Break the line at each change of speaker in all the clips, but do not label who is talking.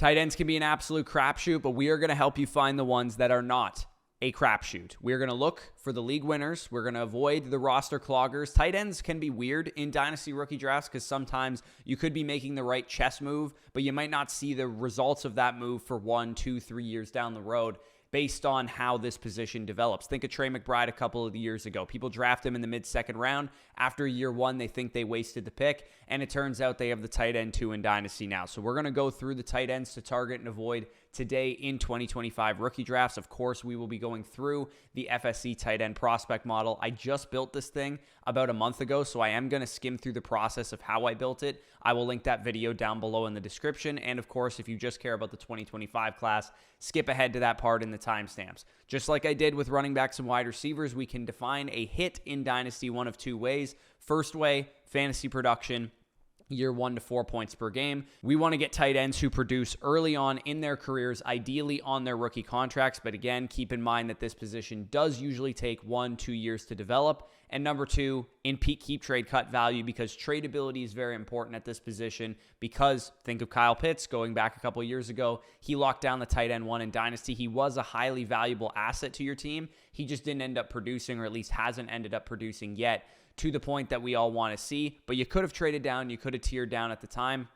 Tight ends can be an absolute crapshoot, but we are going to help you find the ones that are not a crapshoot. We're going to look for the league winners. We're going to avoid the roster cloggers. Tight ends can be weird in Dynasty rookie drafts because sometimes you could be making the right chess move, but you might not see the results of that move for 1, 2, 3 years down the road based on how this position develops. Think of Trey McBride a couple of years ago. People draft him in the mid-second round. After year 1, they think they wasted the pick, and it turns out they have the tight end 2 in Dynasty now. So we're going to go through the tight ends to target and avoid today in 2025 rookie drafts. Of course, we will be going through the FSC tight end prospect model. I just built this thing about a month ago, so I am going to skim through the process of how I built it. I will link that video down below in the description. And of course, if you just care about the 2025 class, skip ahead to that part in the timestamps. Just like I did with running backs and wide receivers, we can define a hit in Dynasty one of two ways. First way, fantasy production. Year 1 to 4 points per game. We want to get tight ends who produce early on in their careers, ideally on their rookie contracts. But again, keep in mind that this position does usually take 1-2 years to develop. And number 2, in peak keep trade cut value, because tradability is very important at this position. Because think of Kyle Pitts going back a couple years ago. He locked down the tight end 1 in Dynasty. He was a highly valuable asset to your team. He just didn't end up producing, or at least hasn't ended up producing yet, to the point that we all want to see. But you could have traded down. You could have tiered down at the time.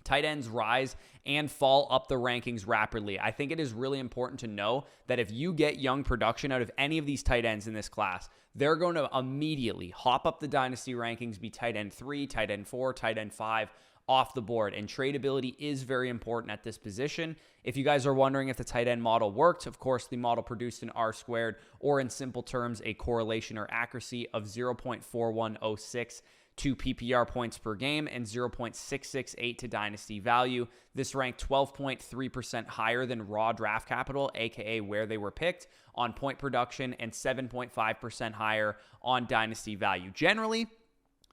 Tight ends rise and fall up the rankings rapidly. I think it is really important to know that if you get young production out of any of these tight ends in this class, they're going to immediately hop up the Dynasty rankings, be tight end 3, tight end 4, tight end 5, off the board. And tradability is very important at this position. If you guys are wondering if the tight end model worked, of course, the model produced an R-squared, or in simple terms, a correlation or accuracy of 0.4106 to PPR points per game and 0.668 to Dynasty value. This ranked 12.3% higher than raw draft capital, aka where they were picked, on point production, and 7.5% higher on Dynasty value. Generally,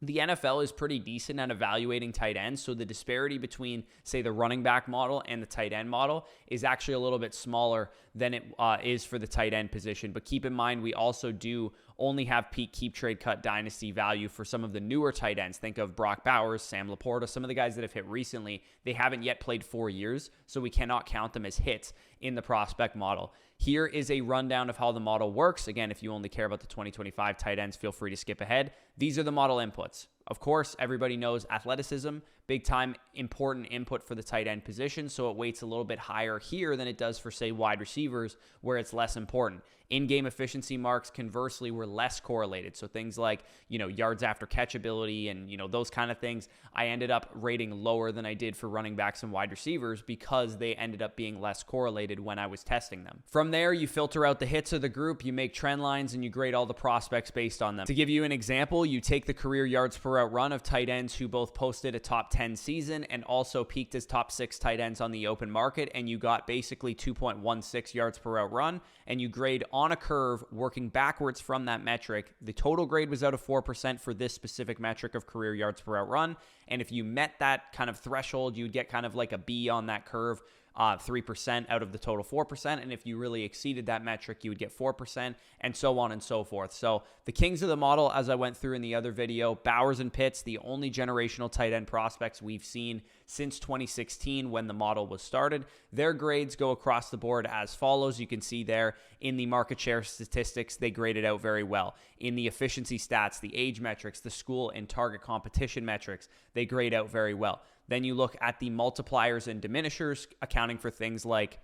the NFL is pretty decent at evaluating tight ends, so the disparity between, say, the running back model and the tight end model is actually a little bit smaller than it is for the tight end position. But keep in mind, we also do only have peak keep trade cut Dynasty value for some of the newer tight ends. Think of Brock Bowers, Sam Laporta, some of the guys that have hit recently. They haven't yet played 4 years, so we cannot count them as hits in the prospect model. Here is a rundown of how the model works. Again, if you only care about the 2025 tight ends, feel free to skip ahead. These are the model inputs. Of course, everybody knows athleticism, big time important input for the tight end position, so it weights a little bit higher here than it does for, say, wide receivers, where it's less important. In-game efficiency marks, conversely, were less correlated. So things like, yards after catch ability and, those kind of things, I ended up rating lower than I did for running backs and wide receivers because they ended up being less correlated when I was testing them. From there, you filter out the hits of the group, you make trend lines, and you grade all the prospects based on them. To give you an example, you take the career yards per route run of tight ends who both posted a top 10 season and also peaked as top 6 tight ends on the open market, and you got basically 2.16 yards per route run, and you grade on a curve working backwards from that metric. The total grade was out of 4% for this specific metric of career yards per route run, and if you met that kind of threshold, you would get kind of like a B on that curve, 3% out of the total 4%, and if you really exceeded that metric, you would get 4%, and so on and so forth. So the kings of the model, as I went through in the other video, Bowers and Pitts, the only generational tight end prospects we've seen since 2016 when the model was started. Their grades go across the board as follows. You can see there in the market share statistics, they graded out very well. In the efficiency stats, the age metrics, the school and target competition metrics, they grade out very well. Then you look at the multipliers and diminishers, accounting for things like,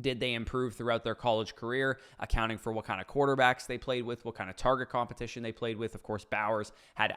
did they improve throughout their college career, accounting for what kind of quarterbacks they played with, what kind of target competition they played with. Of course, Bowers had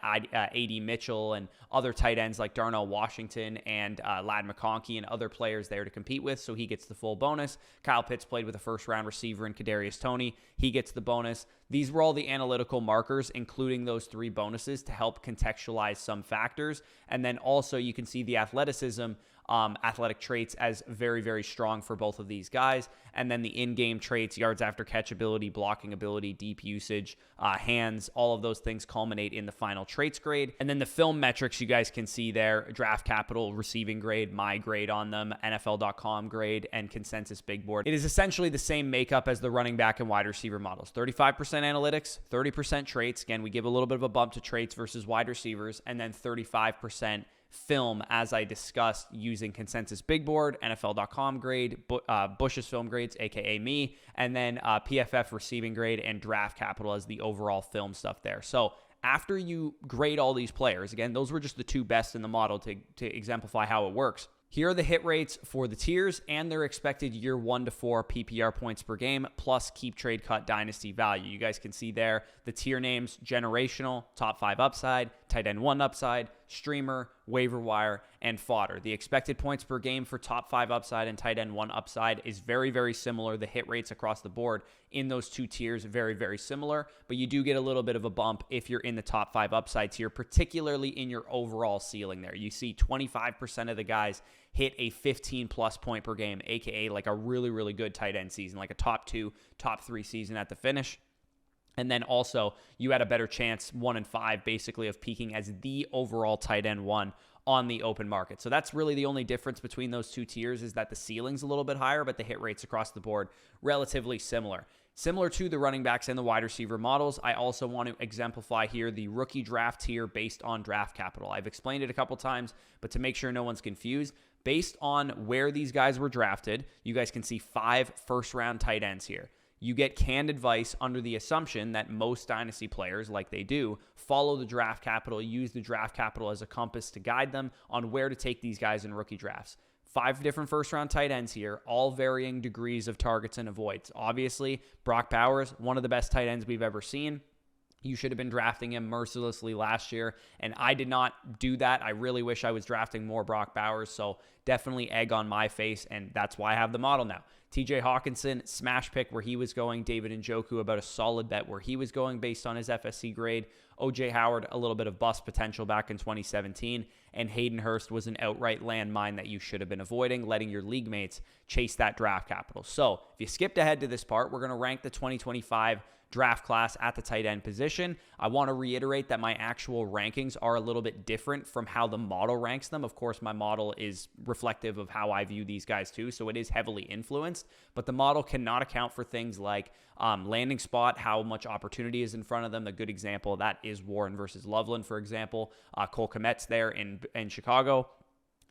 A.D. Mitchell and other tight ends like Darnell Washington and Ladd McConkey and other players there to compete with, so he gets the full bonus. Kyle Pitts played with a first-round receiver in Kadarius Toney. He gets the bonus. These were all the analytical markers, including those 3 bonuses to help contextualize some factors. And then also you can see the athleticism, athletic traits as very, very strong for both of these guys. And then the in-game traits, yards after catch ability, blocking ability, deep usage, hands, all of those things culminate in the final traits grade. And then the film metrics you guys can see there, draft capital, receiving grade, my grade on them, NFL.com grade, and consensus big board. It is essentially the same makeup as the running back and wide receiver models. 35% analytics, 30% traits. Again, we give a little bit of a bump to traits versus wide receivers, and then 35% film, as I discussed, using Consensus Big Board, NFL.com grade, Bush's film grades, aka me, and then PFF receiving grade and Draft Capital as the overall film stuff there. So after you grade all these players, again, those were just the 2 best in the model to exemplify how it works. Here are the hit rates for the tiers and their expected year 1 to 4 PPR points per game, plus keep, trade, cut, dynasty value. You guys can see there the tier names: generational, top 5 upside, tight end 1 upside, streamer, waiver wire, and fodder. The expected points per game for top 5 upside and tight end 1 upside is very, very similar. The hit rates across the board in those 2 tiers, very, very similar, but you do get a little bit of a bump if you're in the top 5 upside tier, particularly in your overall ceiling there. You see 25% of the guys hit a 15-plus point per game, aka like a really, really good tight end season, like a top 2, top 3 season at the finish. And then also, you had a better chance, 1 and 5, basically, of peaking as the overall tight end 1 on the open market. So that's really the only difference between those 2 tiers, is that the ceiling's a little bit higher, but the hit rates across the board relatively similar. Similar to the running backs and the wide receiver models, I also want to exemplify here the rookie draft tier based on draft capital. I've explained it a couple times, but to make sure no one's confused, based on where these guys were drafted, you guys can see 5 first-round tight ends here. You get canned advice under the assumption that most dynasty players, like they do, follow the draft capital, use the draft capital as a compass to guide them on where to take these guys in rookie drafts. 5 different first-round tight ends here, all varying degrees of targets and avoids. Obviously, Brock Bowers, one of the best tight ends we've ever seen. You should have been drafting him mercilessly last year, and I did not do that. I really wish I was drafting more Brock Bowers, so definitely egg on my face, and that's why I have the model now. TJ Hawkinson, smash pick where he was going. David Njoku, about a solid bet where he was going based on his FSC grade. OJ Howard, a little bit of bust potential back in 2017. And Hayden Hurst was an outright landmine that you should have been avoiding, letting your league mates chase that draft capital. So if you skipped ahead to this part, we're going to rank the 2025 draft class at the tight end position. I want to reiterate that my actual rankings are a little bit different from how the model ranks them. Of course, my model is reflective of how I view these guys too, so it is heavily influenced, but the model cannot account for things like landing spot, how much opportunity is in front of them. The good example of that is Warren versus Loveland, for example. Cole Kmet's there in Chicago.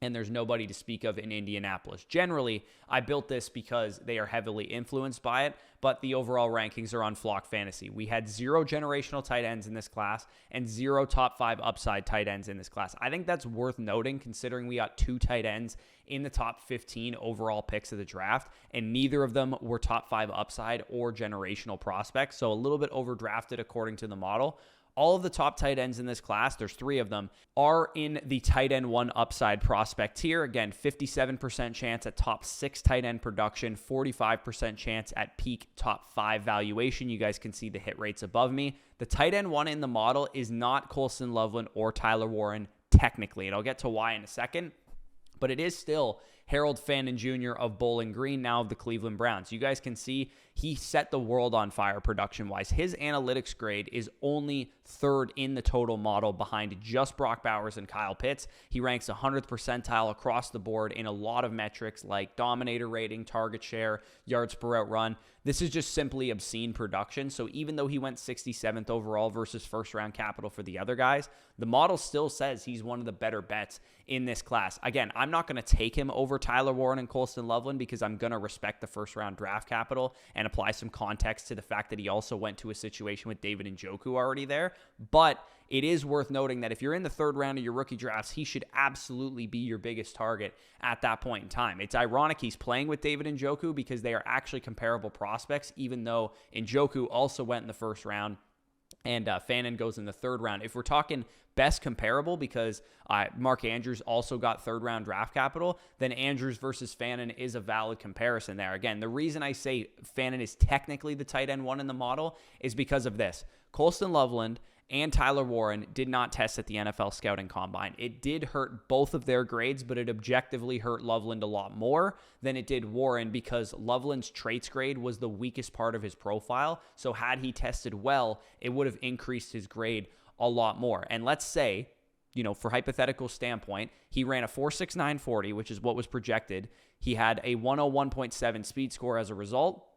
And there's nobody to speak of in Indianapolis. Generally, I built this because they are heavily influenced by it, but the overall rankings are on Flock Fantasy. We had 0 generational tight ends in this class and 0 top 5 upside tight ends in this class. I think that's worth noting considering we got 2 tight ends in the top 15 overall picks of the draft, and neither of them were top 5 upside or generational prospects, so a little bit overdrafted according to the model. All of the top tight ends in this class, there's 3 of them, are in the tight end 1 upside prospect tier. Again, 57% chance at top 6 tight end production, 45% chance at peak top 5 valuation. You guys can see the hit rates above me. The tight end 1 in the model is not Colston Loveland or Tyler Warren technically, and I'll get to why in a second, but it is still Harold Fannin Jr. of Bowling Green, now of the Cleveland Browns. You guys can see he set the world on fire production-wise. His analytics grade is only 3rd in the total model behind just Brock Bowers and Kyle Pitts. He ranks 100th percentile across the board in a lot of metrics like dominator rating, target share, yards per out run. This is just simply obscene production. So even though he went 67th overall versus first-round capital for the other guys, the model still says he's one of the better bets in this class. Again, I'm not going to take him over Tyler Warren and Colston Loveland because I'm going to respect the first-round draft capital and apply some context to the fact that he also went to a situation with David Njoku already there. But it is worth noting that if you're in the 3rd round of your rookie drafts, he should absolutely be your biggest target at that point in time. It's ironic he's playing with David Njoku because they are actually comparable prospects, even though Njoku also went in the 1st round and Fannin goes in the 3rd round. If we're talking best comparable, because Mark Andrews also got 3rd round draft capital, then Andrews versus Fannin is a valid comparison there. Again, the reason I say Fannin is technically the tight end 1 in the model is because of this. Colston Loveland and Tyler Warren did not test at the NFL Scouting Combine. It did hurt both of their grades, but it objectively hurt Loveland a lot more than it did Warren because Loveland's traits grade was the weakest part of his profile. So had he tested well, it would have increased his grade a lot more. And let's say, for hypothetical standpoint, he ran a 4.69 40, which is what was projected. He had a 101.7 speed score as a result.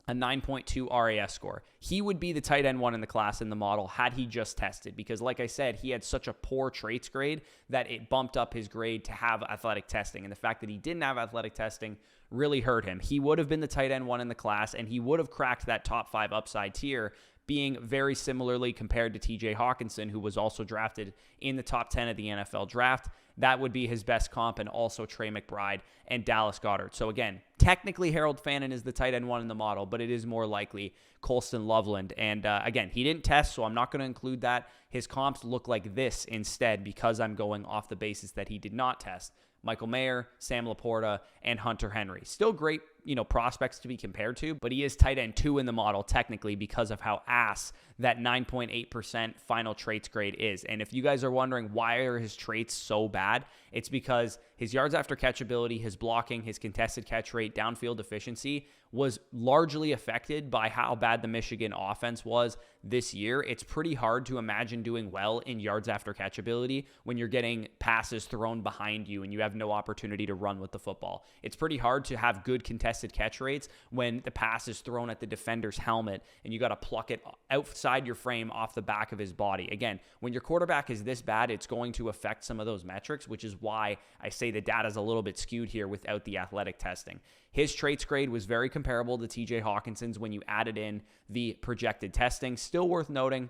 a 9.2 RAS score. He would be the tight end 1 in the class in the model had he just tested, because like I said, he had such a poor traits grade that it bumped up his grade to have athletic testing. And the fact that he didn't have athletic testing really hurt him. He would have been the tight end 1 in the class, and he would have cracked that top 5 upside tier, being very similarly compared to TJ Hawkinson, who was also drafted in the top 10 of the NFL draft. That would be his best comp, and also Trey McBride and Dallas Goedert. So again, technically Harold Fannin is the tight end 1 in the model, but it is more likely Colston Loveland. And again, he didn't test, so I'm not going to include that. His comps look like this instead, because I'm going off the basis that he did not test. Michael Mayer, Sam Laporta, and Hunter Henry. Still great, prospects to be compared to, but he is tight end 2 in the model technically because of how ass that 9.8% final traits grade is. And if you guys are wondering why are his traits so bad, it's because his yards after catch ability, his blocking, his contested catch rate, downfield efficiency was largely affected by how bad the Michigan offense was this year. It's pretty hard to imagine doing well in yards after catch ability when you're getting passes thrown behind you and you have no opportunity to run with the football. It's pretty hard to have good contested catch rates when the pass is thrown at the defender's helmet and you got to pluck it outside your frame off the back of his body. Again, when your quarterback is this bad, it's going to affect some of those metrics, which is why I say the data is a little bit skewed here without the athletic testing. His traits grade was very comparable to TJ Hawkinson's when you added in the projected testing. Still worth noting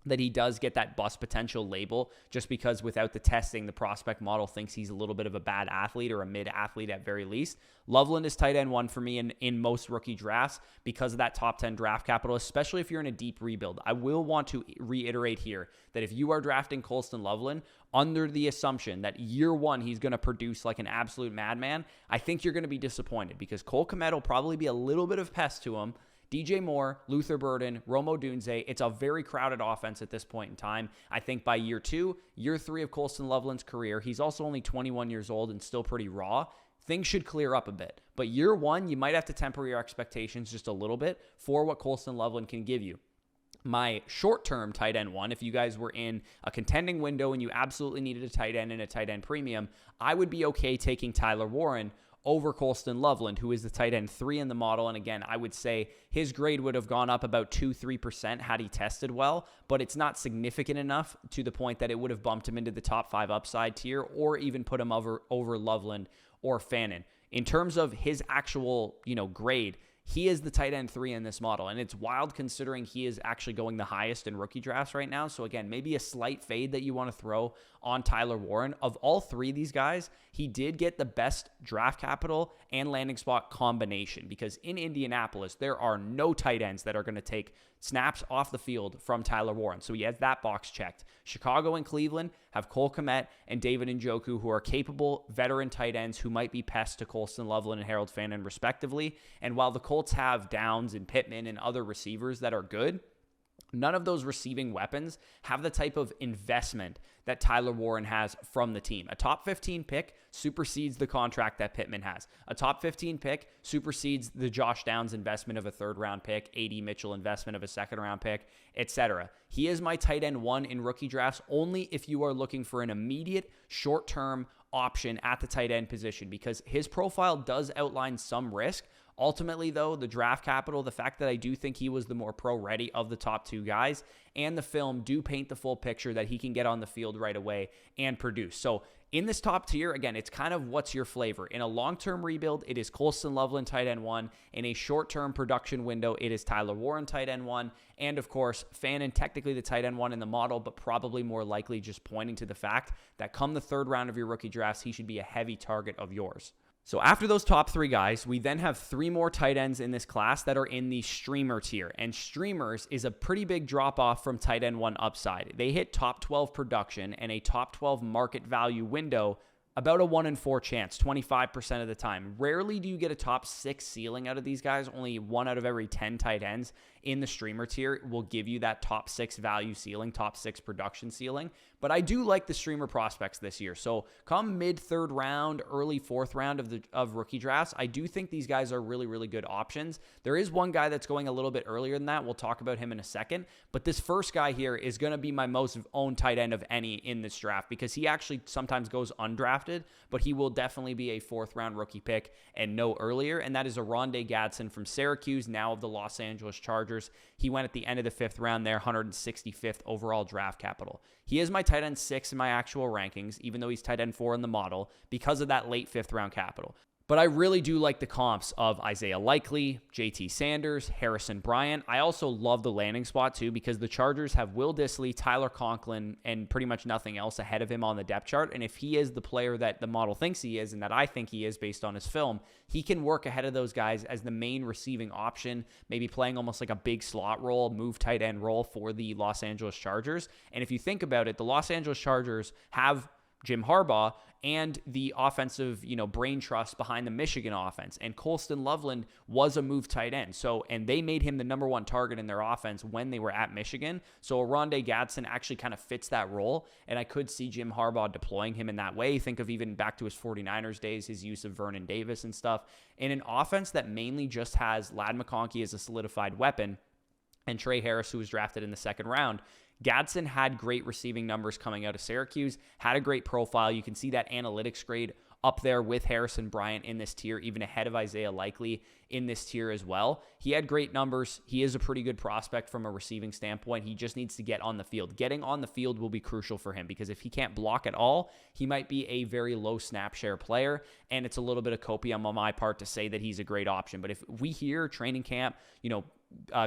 that he does get that bust potential label just because without the testing, the prospect model thinks he's a little bit of a bad athlete or a mid athlete at very least. Loveland is tight end 1 for me in most rookie drafts because of that top 10 draft capital, especially if you're in a deep rebuild. I will want to reiterate here that if you are drafting Colston Loveland under the assumption that year 1 he's going to produce like an absolute madman, I think you're going to be disappointed because Cole Kmet will probably be a little bit of pest to him. DJ Moore, Luther Burden, Rome Odunze. It's a very crowded offense at this point in time. I think by year 2, year 3 of Colston Loveland's career, he's also only 21 years old and still pretty raw. Things should clear up a bit. But year 1, you might have to temper your expectations just a little bit for what Colston Loveland can give you. My short-term tight end 1, if you guys were in a contending window and you absolutely needed a tight end and a tight end premium, I would be okay taking Tyler Warren over Colston Loveland, who is the tight end 3 in the model. And again, I would say his grade would have gone up about 2-3% had he tested well, but it's not significant enough to the point that it would have bumped him into the top 5 upside tier or even put him over Loveland or Fannin. In terms of his actual, grade, he is the tight end 3 in this model, and it's wild considering he is actually going the highest in rookie drafts right now. So again, maybe a slight fade that you want to throw on Tyler Warren. Of all 3 of these guys, he did get the best draft capital and landing spot combination because in Indianapolis, there are no tight ends that are going to take snaps off the field from Tyler Warren. So he has that box checked. Chicago and Cleveland have Cole Kmet and David Njoku, who are capable veteran tight ends who might be pests to Colston Loveland and Harold Fannin respectively. And while the Colts have Downs and Pittman and other receivers that are good, none of those receiving weapons have the type of investment that Tyler Warren has from the team. A top 15 pick supersedes the contract that Pittman has. A top 15 pick supersedes the Josh Downs investment of a 3rd round pick, A.D. Mitchell investment of a 2nd round pick, etc. He is my tight end 1 in rookie drafts only if you are looking for an immediate short-term option at the tight end position because his profile does outline some risk. Ultimately, though, the draft capital, the fact that I do think he was the more pro-ready of the top 2 guys, and the film do paint the full picture that he can get on the field right away and produce. So in this top tier, again, it's kind of what's your flavor. In a long-term rebuild, it is Colston Loveland tight end 1. In a short-term production window, it is Tyler Warren tight end 1. And of course, Fannin, technically the tight end 1 in the model, but probably more likely just pointing to the fact that come the 3rd round of your rookie drafts, he should be a heavy target of yours. So after those top 3 guys, we then have 3 more tight ends in this class that are in the streamer tier. And streamers is a pretty big drop off from tight end 1 upside. They hit top 12 production and a top 12 market value window about a 1 in 4 chance, 25% of the time. Rarely do you get a top 6 ceiling out of these guys. Only 1 out of every 10 tight ends in the streamer tier will give you that top 6 value ceiling, top 6 production ceiling. But I do like the streamer prospects this year. So come mid-3rd round, early 4th round of rookie drafts, I do think these guys are really, really good options. There is one guy that's going a little bit earlier than that. We'll talk about him in a second. But this first guy here is going to be my most owned tight end of any in this draft because he actually sometimes goes undrafted drafted, but he will definitely be a 4th-round rookie pick and no earlier, and that is Oronde Gadsden from Syracuse, now of the Los Angeles Chargers. He went at the end of the 5th round there, 165th overall draft capital. He is my tight end 6 in my actual rankings, even though he's tight end 4 in the model, because of that late 5th round capital. But I really do like the comps of Isaiah Likely, JT Sanders, Harrison Bryant. I also love the landing spot too, because the Chargers have Will Dissly, Tyler Conklin, and pretty much nothing else ahead of him on the depth chart. And if he is the player that the model thinks he is, and that I think he is based on his film, he can work ahead of those guys as the main receiving option, maybe playing almost like a big slot role, move tight end role for the Los Angeles Chargers. And if you think about it, the Los Angeles Chargers have Jim Harbaugh and the offensive, brain trust behind the Michigan offense. And Colston Loveland was a move tight end. And they made him the number 1 target in their offense when they were at Michigan. So Oronde Gadsden actually kind of fits that role. And I could see Jim Harbaugh deploying him in that way. Think of even back to his 49ers days, his use of Vernon Davis and stuff. In an offense that mainly just has Ladd McConkey as a solidified weapon and Trey Harris, who was drafted in the 2nd round, Gadsden had great receiving numbers coming out of Syracuse, had a great profile. You can see that analytics grade up there with Harrison Bryant in this tier, even ahead of Isaiah Likely in this tier as well. He had great numbers. He is a pretty good prospect from a receiving standpoint. He just needs to get on the field. Getting on the field will be crucial for him, because if he can't block at all, he might be a very low snap share player, and it's a little bit of copium on my part to say that he's a great option. But if we hear training camp,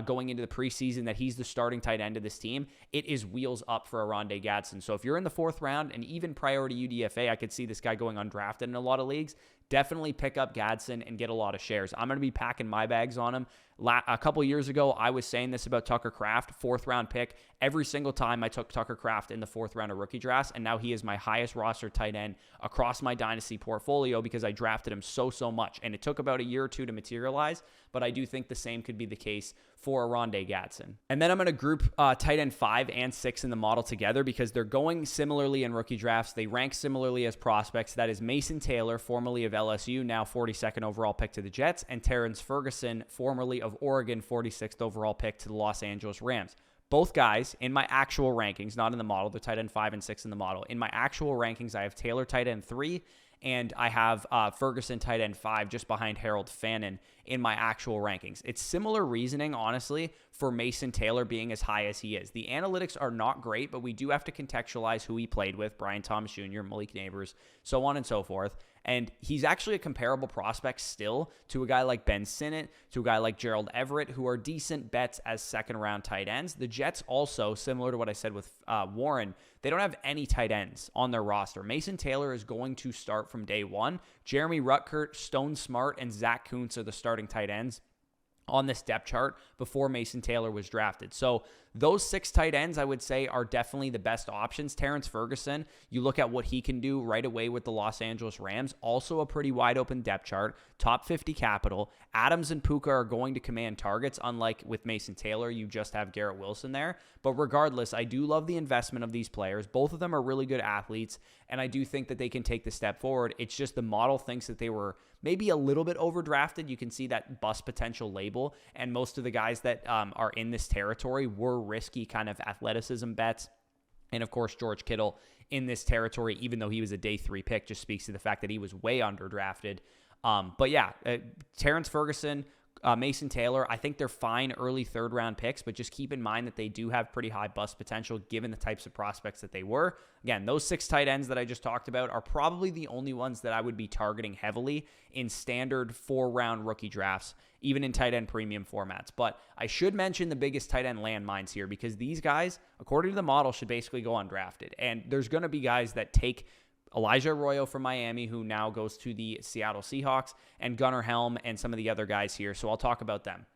going into the preseason that he's the starting tight end of this team, it is wheels up for Oronde Gadsden. So if you're in the 4th round, and even priority UDFA, I could see this guy going undrafted in a lot of leagues, definitely pick up Gadsden and get a lot of shares. I'm going to be packing my bags on him. A couple years ago, I was saying this about Tucker Kraft, 4th round pick. Every single time I took Tucker Kraft in the 4th round of rookie drafts, and now he is my highest roster tight end across my Dynasty portfolio because I drafted him so much. And it took about a year or 2 to materialize, but I do think the same could be the case for Oronde Gadsden. And then I'm going to group tight end 5 and 6 in the model together because they're going similarly in rookie drafts. They rank similarly as prospects. That is Mason Taylor, formerly of LSU, now 42nd overall pick to the Jets, and Terrance Ferguson, formerly of Oregon, 46th overall pick to the Los Angeles Rams. Both guys, in my actual rankings, not in the model, they're tight end 5 and 6 in the model. In my actual rankings, I have Taylor tight end 3, and I have Ferguson tight end 5 just behind Harold Fannin in my actual rankings. It's similar reasoning, honestly, for Mason Taylor being as high as he is. The analytics are not great, but we do have to contextualize who he played with, Brian Thomas Jr., Malik Neighbors, so on and so forth. And he's actually a comparable prospect still to a guy like Ben Sinnott, to a guy like Gerald Everett, who are decent bets as 2nd-round tight ends. The Jets also, similar to what I said with Warren, they don't have any tight ends on their roster. Mason Taylor is going to start from day 1. Jeremy Rutkert, Stone Smart, and Zach Kuntz are the starting tight ends on this depth chart before Mason Taylor was drafted. So those 6 tight ends, I would say, are definitely the best options. Terrance Ferguson, you look at what he can do right away with the Los Angeles Rams, also a pretty wide open depth chart, top 50 capital. Adams and Puka are going to command targets, unlike with Mason Taylor, you just have Garrett Wilson there. But regardless, I do love the investment of these players. Both of them are really good athletes, and I do think that they can take the step forward. It's just the model thinks that they were maybe a little bit overdrafted. You can see that bust potential label, and most of the guys that are in this territory were risky kind of athleticism bets. And of course, George Kittle in this territory, even though he was a day 3 pick, just speaks to the fact that he was way underdrafted. But yeah, Terrance Ferguson, Mason Taylor, I think they're fine early 3rd-round picks, but just keep in mind that they do have pretty high bust potential given the types of prospects that they were. Again, those 6 tight ends that I just talked about are probably the only ones that I would be targeting heavily in standard 4-round rookie drafts, even in tight end premium formats. But I should mention the biggest tight end landmines here, because these guys, according to the model, should basically go undrafted. And there's going to be guys that take Elijah Arroyo from Miami, who now goes to the Seattle Seahawks, and Gunnar Helm and some of the other guys here. So I'll talk about them.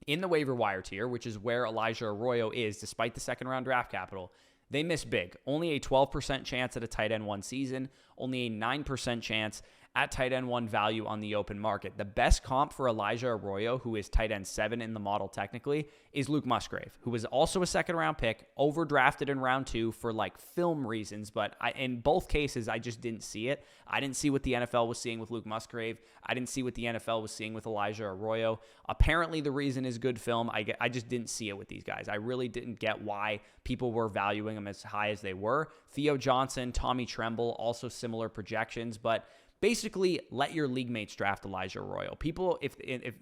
In the waiver wire tier, which is where Elijah Arroyo is, despite the 2nd-round draft capital, they miss big. Only a 12% chance at a tight end 1 season, only a 9% chance at tight end 1 value on the open market. The best comp for Elijah Arroyo, who is tight end 7 in the model technically, is Luke Musgrave, who was also a second-round pick, overdrafted in round 2 for like film reasons, but in both cases, I just didn't see it. I didn't see what the NFL was seeing with Luke Musgrave. I didn't see what the NFL was seeing with Elijah Arroyo. Apparently, the reason is good film. I just didn't see it with these guys. I really didn't get why people were valuing them as high as they were. Theo Johnson, Tommy Tremble, also similar projections, but basically, let your league mates draft Elijah Arroyo. People, if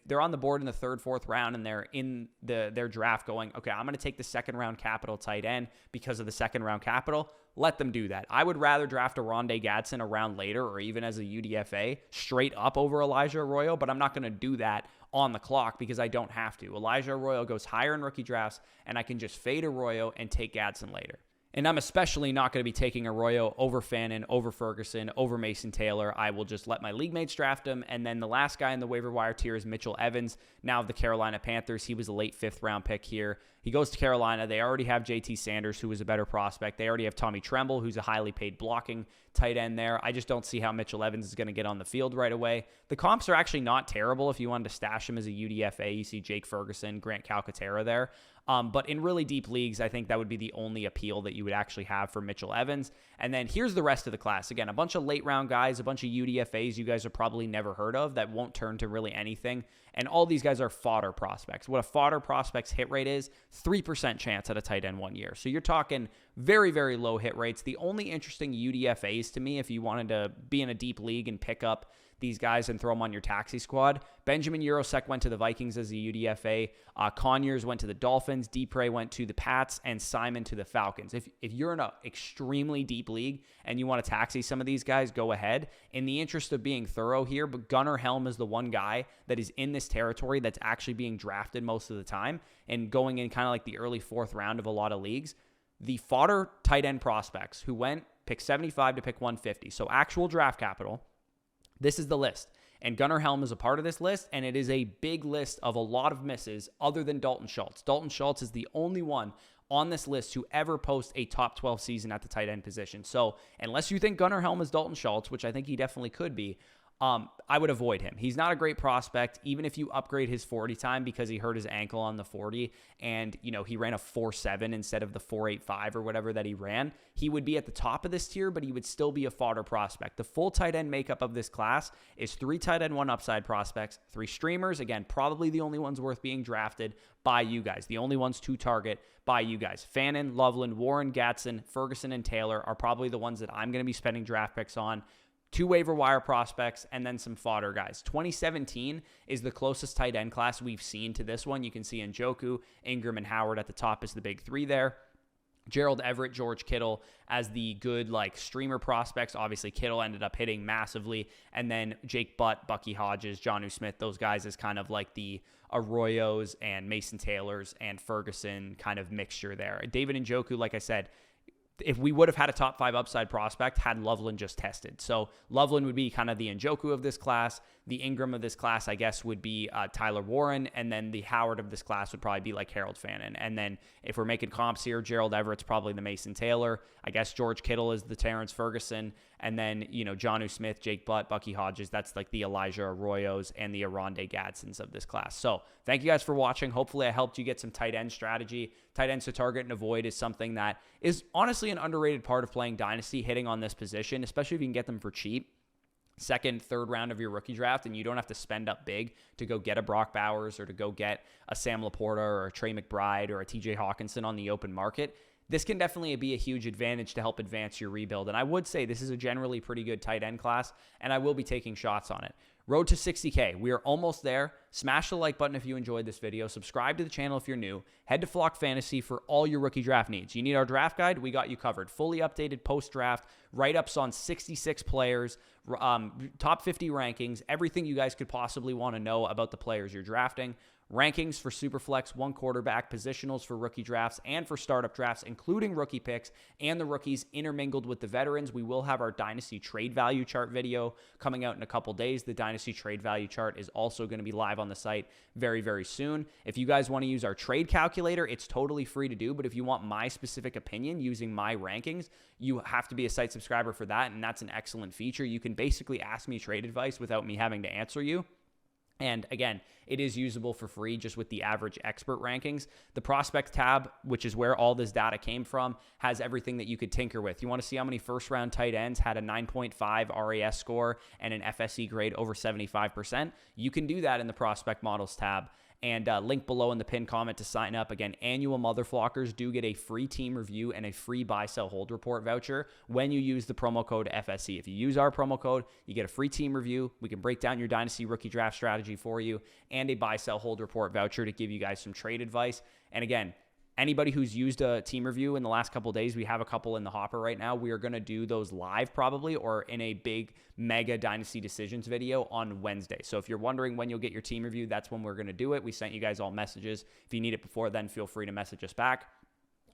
they're on the board in the 3rd, 4th round and they're in their draft going, okay, I'm going to take the 2nd-round capital tight end because of the 2nd-round capital, let them do that. I would rather draft Oronde Gadsden a round later or even as a UDFA straight up over Elijah Arroyo, but I'm not going to do that on the clock because I don't have to. Elijah Arroyo goes higher in rookie drafts, and I can just fade Arroyo and take Gadsden later. And I'm especially not going to be taking Arroyo over Fannin, over Ferguson, over Mason Taylor. I will just let my league mates draft him. And then the last guy in the waiver wire tier is Mitchell Evans, now of the Carolina Panthers. He was a late 5th round pick here. He goes to Carolina. They already have JT Sanders, who is a better prospect. They already have Tommy Tremble, who's a highly paid blocking tight end there. I just don't see how Mitchell Evans is going to get on the field right away. The comps are actually not terrible. If you wanted to stash him as a UDFA, you see Jake Ferguson, Grant Calcaterra there. But in really deep leagues, I think that would be the only appeal that you would actually have for Mitchell Evans. And then here's the rest of the class. Again, a bunch of late round guys, a bunch of UDFAs you guys have probably never heard of that won't turn to really anything. And all these guys are fodder prospects. What a fodder prospect's hit rate is, 3% chance at a tight end 1 year. So you're talking very, very low hit rates. The only interesting UDFAs to me, if you wanted to be in a deep league and pick up these guys and throw them on your taxi squad. Benjamin Urosek went to the Vikings as a UDFA. Conyers went to the Dolphins. Dupre went to the Pats, and Simon to the Falcons. If you're in an extremely deep league and you want to taxi some of these guys, go ahead. In the interest of being thorough here, but Gunnar Helm is the one guy that is in this territory that's actually being drafted most of the time and going in kind of like the early 4th round of a lot of leagues. The fodder tight end prospects who went pick 75 to pick 150, so actual draft capital. This is the list, and Gunnar Helm is a part of this list, and it is a big list of a lot of misses other than Dalton Schultz. Dalton Schultz is the only one on this list to ever post a top 12 season at the tight end position. So unless you think Gunnar Helm is Dalton Schultz, which I think he definitely could be, I would avoid him. He's not a great prospect, even if you upgrade his 40 time because he hurt his ankle on the 40 and, he ran a 4.7 instead of the 4.85 or whatever that he ran. He would be at the top of this tier, but he would still be a fodder prospect. The full tight end makeup of this class is 3 tight end, 1 upside prospects, 3 streamers. Again, probably the only ones worth being drafted by you guys. The only ones to target by you guys. Fannin, Loveland, Warren, Gadsden, Ferguson, and Taylor are probably the ones that I'm going to be spending draft picks on. 2 waiver wire prospects, and then some fodder guys. 2017 is the closest tight end class we've seen to this one. You can see Njoku, Ingram, and Howard at the top as the big 3 there. Gerald Everett, George Kittle as the good streamer prospects. Obviously, Kittle ended up hitting massively. And then Jake Butt, Bucky Hodges, Jonnu Smith, those guys as kind of like the Arroyos and Mason Taylors and Ferguson kind of mixture there. David Njoku, like I said, if we would have had a top 5 upside prospect had Loveland just tested. So Loveland would be kind of the Njoku of this class. The Ingram of this class, I guess, would be Tyler Warren. And then the Howard of this class would probably be like Harold Fannin. And then if we're making comps here, Gerald Everett's probably the Mason Taylor. I guess George Kittle is the Terrance Ferguson. And then, Jonnu Smith, Jake Butt, Bucky Hodges, that's like the Elijah Arroyos and the Oronde Gadsdens of this class. So thank you guys for watching. Hopefully I helped you get some tight end strategy. Tight ends to target and avoid is something that is honestly an underrated part of playing Dynasty, hitting on this position, especially if you can get them for cheap. 2nd, 3rd round of your rookie draft, and you don't have to spend up big to go get a Brock Bowers or to go get a Sam Laporta or a Trey McBride or a TJ Hawkinson on the open market. This can definitely be a huge advantage to help advance your rebuild. And I would say this is a generally pretty good tight end class, and I will be taking shots on it. Road to 60K. We are almost there. Smash the like button if you enjoyed this video. Subscribe to the channel if you're new. Head to Flock Fantasy for all your rookie draft needs. You need our draft guide? We got you covered. Fully updated post-draft, write-ups on 66 players, top 50 rankings, everything you guys could possibly want to know about the players you're drafting. Rankings for Superflex, 1 quarterback, positionals for rookie drafts and for startup drafts, including rookie picks and the rookies intermingled with the veterans. We will have our Dynasty trade value chart video coming out in a couple days. The Dynasty Dynasty trade value chart is also going to be live on the site very, very soon. If you guys want to use our trade calculator, it's totally free to do. But if you want my specific opinion using my rankings, you have to be a site subscriber for that. And that's an excellent feature. You can basically ask me trade advice without me having to answer you. And again, it is usable for free just with the average expert rankings. The prospect tab, which is where all this data came from, has everything that you could tinker with. You want to see how many first-round tight ends had a 9.5 RAS score and an FSE grade over 75%? You can do that in the prospect models tab. And link below in the pinned comment to sign up. Again, annual mother flockers do get a free team review and a free buy, sell, hold report voucher when you use the promo code FSE. If you use our promo code, you get a free team review. We can break down your Dynasty rookie draft strategy for you and a buy, sell, hold report voucher to give you guys some trade advice. And again, anybody who's used a team review in the last couple of days, we have a couple in the hopper right now. We are going to do those live probably or in a big mega Dynasty decisions video on Wednesday. So if you're wondering when you'll get your team review, that's when we're going to do it. We sent you guys all messages. If you need it before then, feel free to message us back.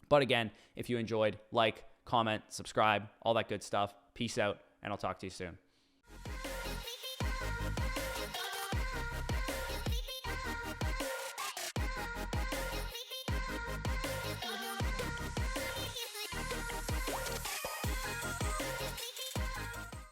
But again, if you enjoyed, like, comment, subscribe, all that good stuff. Peace out, and I'll talk to you soon.